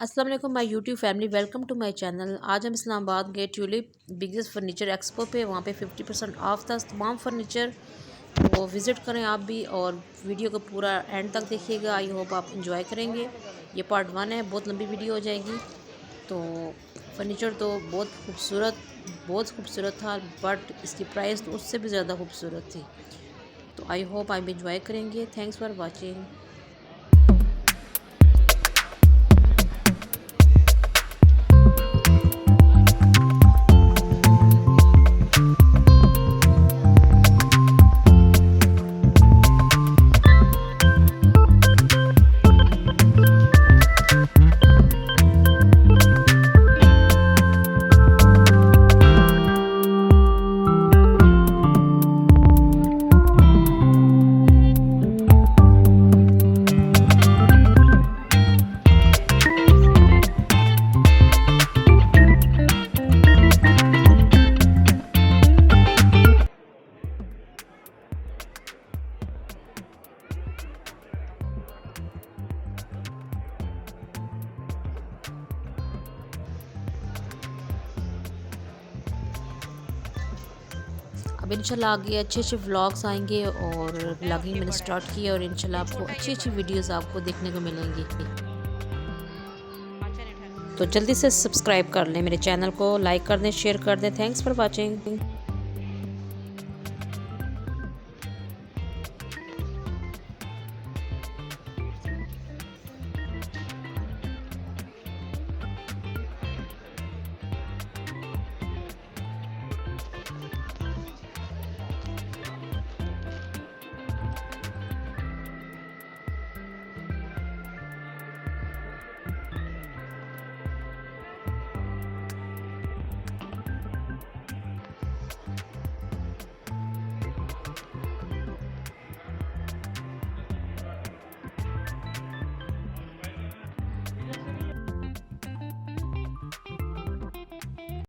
अस्सलाम वालेकुम my YouTube family, welcome to my channel. आज हम इस्लामाबाद गए ट्यूलिप बिगेस्ट फर्नीचर एक्सपो पे। वहाँ पे 50% ऑफ था तमाम फर्नीचर। तो विज़िट करें आप भी और वीडियो को पूरा एंड तक देखिएगा। आई होप आप इंजॉय करेंगे। ये पार्ट 1 है, बहुत लंबी वीडियो हो जाएगी। तो फर्नीचर तो बहुत खूबसूरत था, बट इसकी प्राइस तो उससे भी ज़्यादा खूबसूरत थी। तो आई होप आप इंजॉय करेंगे। Thanks for watching. अब इंशाल्लाह आगे अच्छे अच्छे व्लॉग्स आएंगे और व्लॉगिंग मैंने स्टार्ट की है और इंशाल्लाह आपको अच्छी अच्छी वीडियोस आपको देखने को मिलेंगी। तो जल्दी से सब्सक्राइब कर लें मेरे चैनल को, लाइक कर दें, शेयर कर दें। Thanks for watching.